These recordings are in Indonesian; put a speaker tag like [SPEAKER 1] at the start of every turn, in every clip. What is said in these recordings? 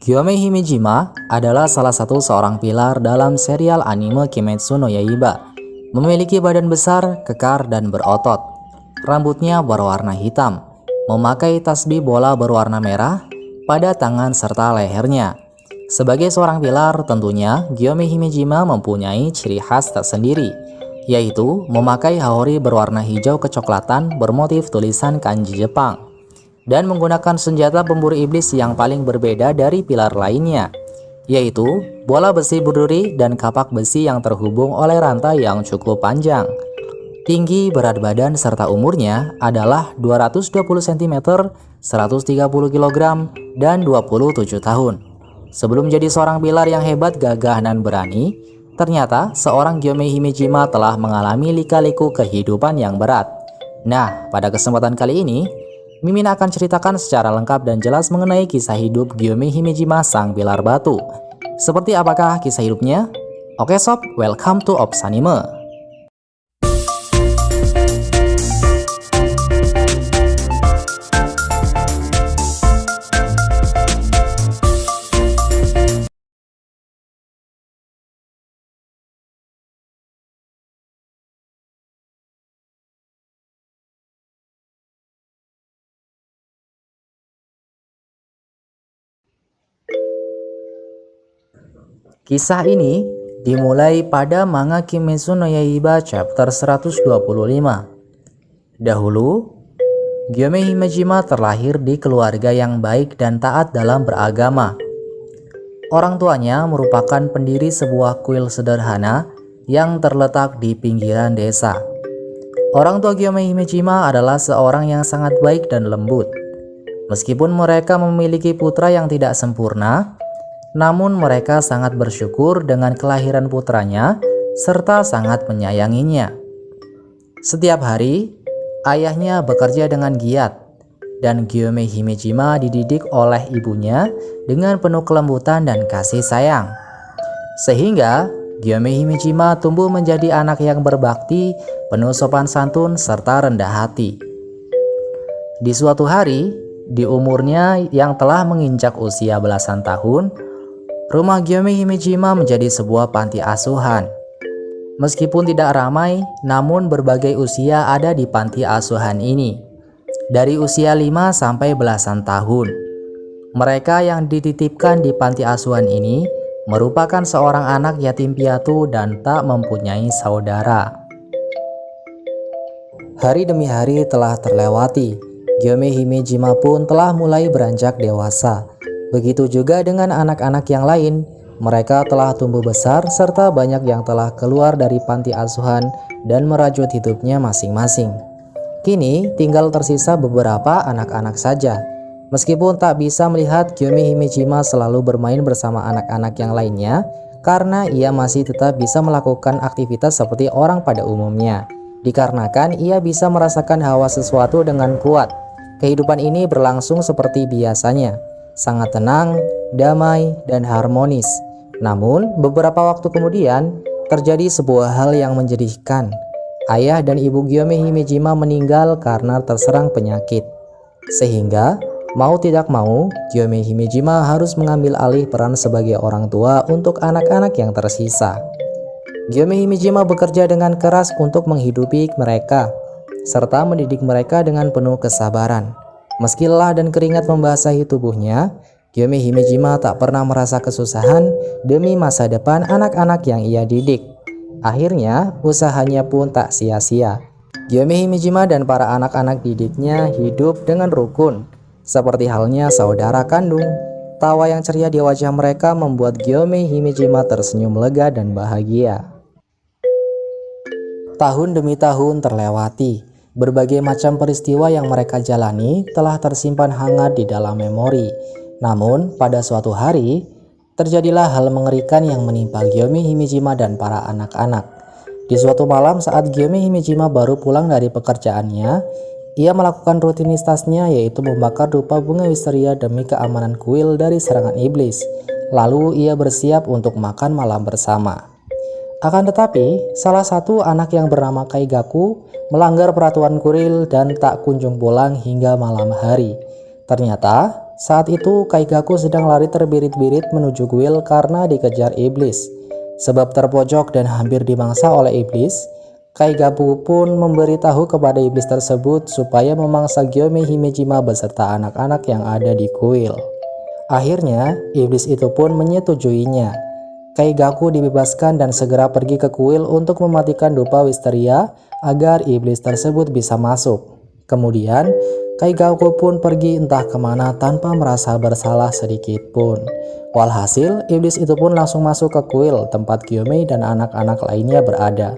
[SPEAKER 1] Gyome Himejima adalah salah satu seorang pilar dalam serial anime Kimetsu no Yaiba. Memiliki badan besar, kekar, dan berotot. Rambutnya berwarna hitam, memakai tasbih bola berwarna merah pada tangan serta lehernya. Sebagai seorang pilar, tentunya Gyome Himejima mempunyai ciri khas tersendiri, yaitu memakai haori berwarna hijau kecoklatan bermotif tulisan kanji Jepang, dan menggunakan senjata pemburu iblis yang paling berbeda dari pilar lainnya, yaitu bola besi berduri dan kapak besi yang terhubung oleh rantai yang cukup panjang. Tinggi, berat badan, serta umurnya adalah 220 cm, 130 kg, dan 27 tahun. Sebelum jadi seorang pilar yang hebat, gagah, dan berani, ternyata seorang Gyome Himejima telah mengalami lika-liku kehidupan yang berat. Nah, pada kesempatan kali ini, Mimin akan ceritakan secara lengkap dan jelas mengenai kisah hidup Gyome Himejima sang pilar batu. Seperti apakah kisah hidupnya? Oke sob, welcome to Ops Anime. Kisah ini dimulai pada manga Kimetsu no Yaiba chapter 125. Dahulu, Gyome Himejima terlahir di keluarga yang baik dan taat dalam beragama. Orang tuanya merupakan pendiri sebuah kuil sederhana yang terletak di pinggiran desa. Orang tua Gyome Himejima adalah seorang yang sangat baik dan lembut. Meskipun mereka memiliki putra yang tidak sempurna, namun mereka sangat bersyukur dengan kelahiran putranya serta sangat menyayanginya. Setiap hari, ayahnya bekerja dengan giat dan Gyome Himejima dididik oleh ibunya dengan penuh kelembutan dan kasih sayang. Sehingga Gyome Himejima tumbuh menjadi anak yang berbakti, penuh sopan santun, serta rendah hati. Di suatu hari, di umurnya yang telah menginjak usia belasan tahun, rumah Gyome Himejima menjadi sebuah panti asuhan. Meskipun tidak ramai, namun berbagai usia ada di panti asuhan ini. Dari usia 5 sampai belasan tahun. Mereka yang dititipkan di panti asuhan ini merupakan seorang anak yatim piatu dan tak mempunyai saudara. Hari demi hari telah terlewati. Gyome Himejima pun telah mulai beranjak dewasa. Begitu juga dengan anak-anak yang lain, mereka telah tumbuh besar serta banyak yang telah keluar dari panti asuhan dan merajut hidupnya masing-masing. Kini tinggal tersisa beberapa anak-anak saja. Meskipun tak bisa melihat Gyome Himejima selalu bermain bersama anak-anak yang lainnya, karena ia masih tetap bisa melakukan aktivitas seperti orang pada umumnya. Dikarenakan ia bisa merasakan hawa sesuatu dengan kuat. Kehidupan ini berlangsung seperti biasanya. Sangat tenang, damai, dan harmonis. Namun, beberapa waktu kemudian, terjadi sebuah hal yang menjadikan. Ayah dan ibu Gyome Himejima meninggal karena terserang penyakit. Sehingga, mau tidak mau, Gyome Himejima harus mengambil alih peran sebagai orang tua untuk anak-anak yang tersisa. Gyome Himejima bekerja dengan keras untuk menghidupi mereka, serta mendidik mereka dengan penuh kesabaran. Meski lelah dan keringat membasahi tubuhnya, Gyome Himejima tak pernah merasa kesusahan demi masa depan anak-anak yang ia didik. Akhirnya, usahanya pun tak sia-sia. Gyome Himejima dan para anak-anak didiknya hidup dengan rukun, seperti halnya saudara kandung. Tawa yang ceria di wajah mereka membuat Gyome Himejima tersenyum lega dan bahagia. Tahun demi tahun terlewati. Berbagai macam peristiwa yang mereka jalani telah tersimpan hangat di dalam memori. Namun, pada suatu hari, terjadilah hal mengerikan yang menimpa Gyome Himejima dan para anak-anak. Di suatu malam saat Gyome Himejima baru pulang dari pekerjaannya, ia melakukan rutinitasnya, yaitu membakar dupa bunga wisteria demi keamanan kuil dari serangan iblis. Lalu ia bersiap untuk makan malam bersama. Akan tetapi, salah satu anak yang bernama Kaigaku melanggar peraturan kuil dan tak kunjung pulang hingga malam hari. Ternyata, Saat itu Kaigaku sedang lari terbirit-birit menuju kuil karena dikejar iblis. Sebab terpojok dan hampir dimangsa oleh iblis, Kaigaku pun memberitahu kepada iblis tersebut supaya memangsa Gyome Himejima beserta anak-anak yang ada di kuil. Akhirnya, iblis itu pun menyetujuinya. Kaigaku dibebaskan dan segera pergi ke kuil untuk mematikan dupa Wisteria agar iblis tersebut bisa masuk. Kemudian, Kaigaku pun pergi entah kemana tanpa merasa bersalah sedikit pun. Walhasil, iblis itu pun langsung masuk ke kuil tempat Gyome dan anak-anak lainnya berada.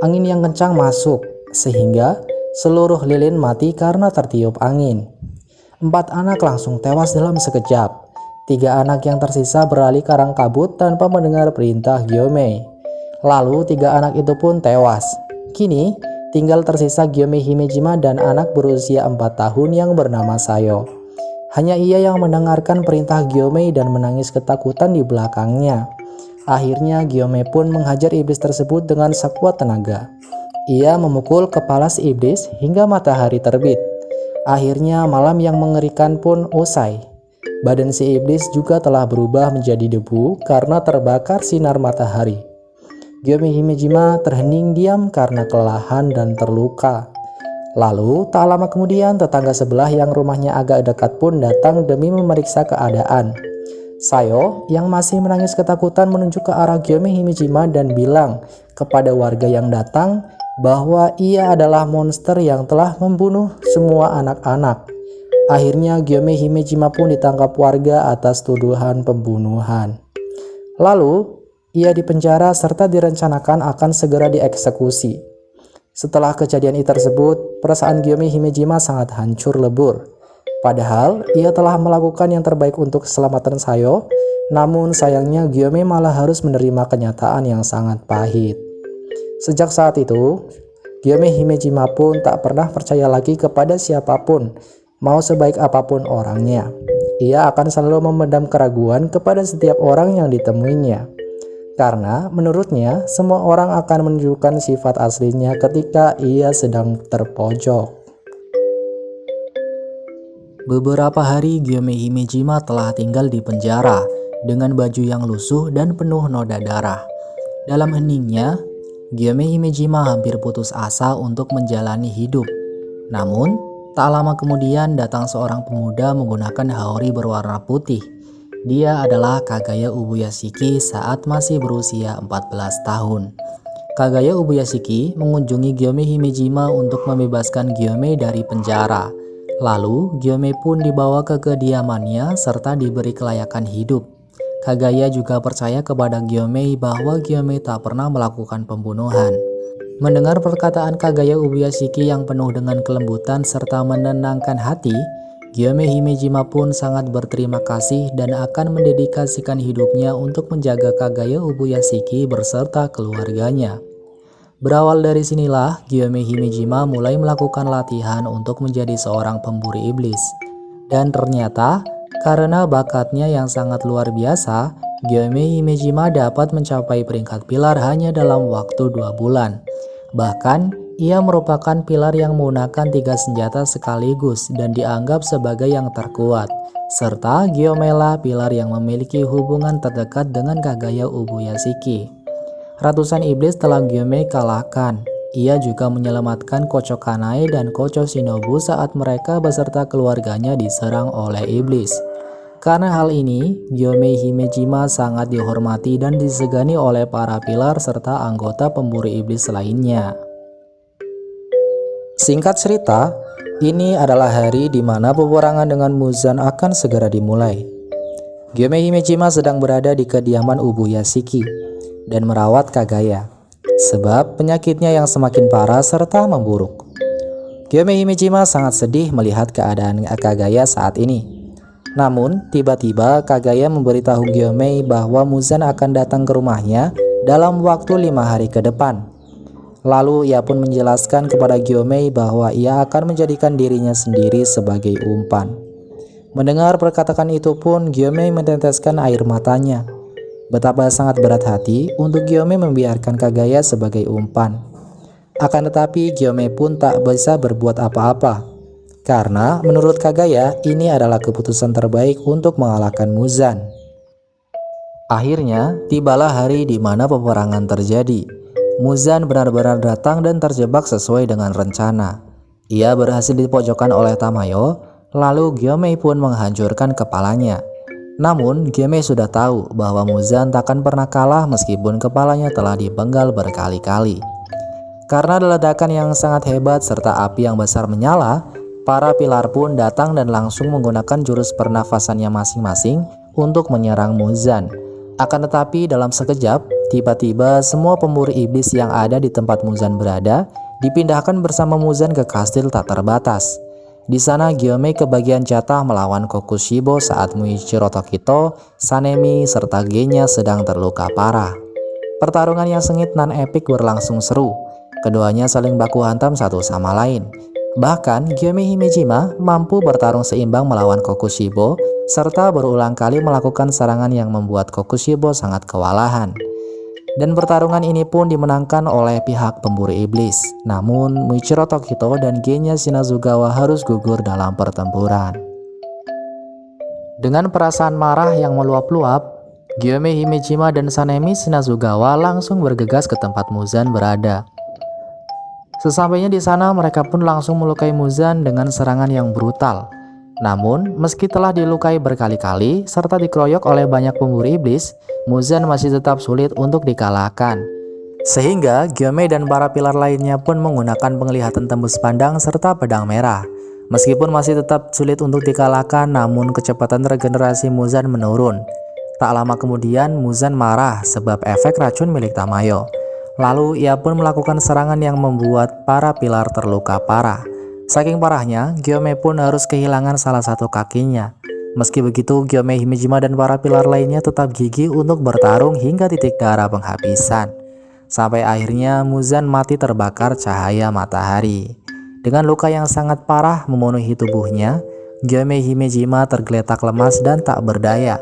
[SPEAKER 1] Angin yang kencang masuk, sehingga seluruh lilin mati karena tertiup angin. 4 anak langsung tewas dalam sekejap. 3 anak yang tersisa beralih karang kabut tanpa mendengar perintah Gyome. Lalu 3 anak itu pun tewas. Kini, tinggal tersisa Gyome Himejima dan anak berusia 4 tahun yang bernama Sayo. Hanya ia yang mendengarkan perintah Gyome dan menangis ketakutan di belakangnya. Akhirnya Gyome pun menghajar iblis tersebut dengan sekuat tenaga. Ia memukul kepala si iblis hingga matahari terbit. Akhirnya malam yang mengerikan pun usai. Badan si iblis juga telah berubah menjadi debu karena terbakar sinar matahari. Gyome Himejima terhening diam karena kelelahan dan terluka. Lalu tak lama kemudian tetangga sebelah yang rumahnya agak dekat pun datang demi memeriksa keadaan. Sayo yang masih menangis ketakutan menunjuk ke arah Gyome Himejima dan bilang kepada warga yang datang bahwa ia adalah monster yang telah membunuh semua anak-anak. Akhirnya Gyome Himejima pun ditangkap warga atas tuduhan pembunuhan. Lalu ia dipenjara serta direncanakan akan segera dieksekusi. Setelah kejadian itu tersebut, perasaan Gyome Himejima sangat hancur lebur. Padahal ia telah melakukan yang terbaik untuk keselamatan Sayo, namun sayangnya Gyome malah harus menerima kenyataan yang sangat pahit. Sejak saat itu, Gyome Himejima pun tak pernah percaya lagi kepada siapapun, mau sebaik apapun orangnya. Ia akan selalu memendam keraguan kepada setiap orang yang ditemuinya. Karena menurutnya semua orang akan menunjukkan sifat aslinya ketika ia sedang terpojok. Beberapa hari Gyome Himejima telah tinggal di penjara dengan baju yang lusuh dan penuh noda darah. Dalam heningnya, Gyome Himejima hampir putus asa untuk menjalani hidup. Namun, tak lama kemudian datang seorang pemuda menggunakan haori berwarna putih. Dia adalah Kagaya Ubuyashiki saat masih berusia 14 tahun. Kagaya Ubuyashiki mengunjungi Gyome Himejima untuk membebaskan Gyome dari penjara. Lalu, Gyome pun dibawa ke kediamannya serta diberi kelayakan hidup. Kagaya juga percaya kepada Gyome bahwa Gyome tak pernah melakukan pembunuhan. Mendengar perkataan Kagaya Ubuyashiki yang penuh dengan kelembutan serta menenangkan hati, Gyome Himejima pun sangat berterima kasih dan akan mendedikasikan hidupnya untuk menjaga Kagaya Ubuyashiki berserta keluarganya. Berawal dari sinilah, Gyome Himejima mulai melakukan latihan untuk menjadi seorang pemburu iblis. Dan ternyata, karena bakatnya yang sangat luar biasa, Gyome Himejima dapat mencapai peringkat pilar hanya dalam waktu 2 bulan. Bahkan, ia merupakan pilar yang menggunakan 3 senjata sekaligus dan dianggap sebagai yang terkuat. Serta Gyome lah pilar yang memiliki hubungan terdekat dengan Kagaya Ubuyashiki. Ratusan iblis telah Gyome kalahkan. Ia juga menyelamatkan Kocho Kanae dan Kocho Shinobu saat mereka beserta keluarganya diserang oleh iblis. Karena hal ini, Gyome Himejima sangat dihormati dan disegani oleh para pilar serta anggota pemburu iblis lainnya. Singkat cerita, ini adalah hari di mana peperangan dengan Muzan akan segera dimulai. Gyome Himejima sedang berada di kediaman Ubuyashiki dan merawat Kagaya, sebab penyakitnya yang semakin parah serta memburuk. Gyome Himejima sangat sedih melihat keadaan Kagaya saat ini. Namun, tiba-tiba Kagaya memberitahu Gyome bahwa Muzan akan datang ke rumahnya dalam waktu 5 hari ke depan. Lalu ia pun menjelaskan kepada Gyome bahwa ia akan menjadikan dirinya sendiri sebagai umpan. Mendengar perkataan itu pun Gyome meneteskan air matanya. Betapa sangat berat hati untuk Gyome membiarkan Kagaya sebagai umpan. Akan tetapi Gyome pun tak bisa berbuat apa-apa. Karena menurut Kagaya ini adalah keputusan terbaik untuk mengalahkan Muzan. Akhirnya tibalah hari di mana peperangan terjadi. Muzan benar-benar datang dan terjebak sesuai dengan rencana. Ia berhasil dipojokkan oleh Tamayo, lalu Gyomei pun menghancurkan kepalanya. Namun Gyomei sudah tahu bahwa Muzan takkan pernah kalah meskipun kepalanya telah dipenggal berkali-kali. Karena ledakan yang sangat hebat serta api yang besar menyala, para pilar pun datang dan langsung menggunakan jurus pernafasannya masing-masing untuk menyerang Muzan. Akan tetapi dalam sekejap, tiba-tiba semua pemburu iblis yang ada di tempat Muzan berada dipindahkan bersama Muzan ke kastil tak terbatas. Di sana Gyomei kebagian jatah melawan Kokushibo saat Muichiro Tokito, Sanemi, serta Genya sedang terluka parah. Pertarungan yang sengit nan epik berlangsung seru. Keduanya saling baku hantam satu sama lain. Bahkan Gyomei Himejima mampu bertarung seimbang melawan Kokushibo serta berulang kali melakukan serangan yang membuat Kokushibo sangat kewalahan. Dan pertarungan ini pun dimenangkan oleh pihak pemburu iblis. Namun Muichiro Tokito dan Genya Shinazugawa harus gugur dalam pertempuran. Dengan perasaan marah yang meluap-luap, Gyomei Himejima dan Sanemi Shinazugawa langsung bergegas ke tempat Muzan berada. Sesampainya di sana, mereka pun langsung melukai Muzan dengan serangan yang brutal. Namun, meski telah dilukai berkali-kali serta dikeroyok oleh banyak pemburu iblis, Muzan masih tetap sulit untuk dikalahkan. Sehingga Gyomei dan para pilar lainnya pun menggunakan penglihatan tembus pandang serta pedang merah. Meskipun masih tetap sulit untuk dikalahkan, namun kecepatan regenerasi Muzan menurun. Tak lama kemudian, Muzan marah sebab efek racun milik Tamayo. Lalu ia pun melakukan serangan yang membuat para pilar terluka parah. Saking parahnya, Gyomei pun harus kehilangan salah satu kakinya. Meski begitu, Gyomei Himejima dan para pilar lainnya tetap gigih untuk bertarung hingga titik darah penghabisan. Sampai akhirnya Muzan mati terbakar cahaya matahari. Dengan luka yang sangat parah memenuhi tubuhnya, Gyomei Himejima tergeletak lemas dan tak berdaya.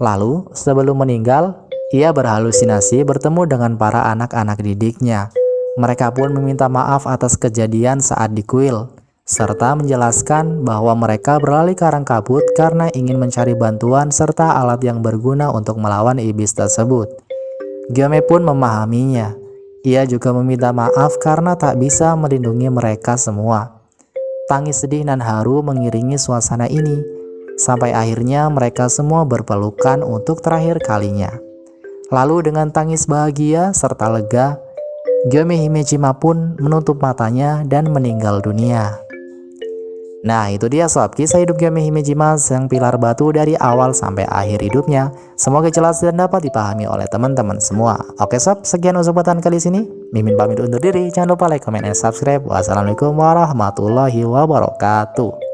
[SPEAKER 1] Lalu, sebelum meninggal, ia berhalusinasi bertemu dengan para anak-anak didiknya. Mereka pun meminta maaf atas kejadian saat di kuil, serta menjelaskan bahwa mereka berlari karang kabut karena ingin mencari bantuan serta alat yang berguna untuk melawan iblis tersebut. Gyomei pun memahaminya. Ia juga meminta maaf karena tak bisa melindungi mereka semua. Tangis sedih dan haru mengiringi suasana ini, sampai akhirnya mereka semua berpelukan untuk terakhir kalinya. Lalu dengan tangis bahagia serta lega, Gyomei Himejima pun menutup matanya dan meninggal dunia. Nah, itu dia sob, kisah hidup Gyomei Himejima, sang pilar batu dari awal sampai akhir hidupnya. Semoga jelas dan dapat dipahami oleh teman-teman semua. Oke sob, sekian usupan kali sini. Mimin pamit undur diri, jangan lupa like, comment, dan subscribe. Wassalamualaikum warahmatullahi wabarakatuh.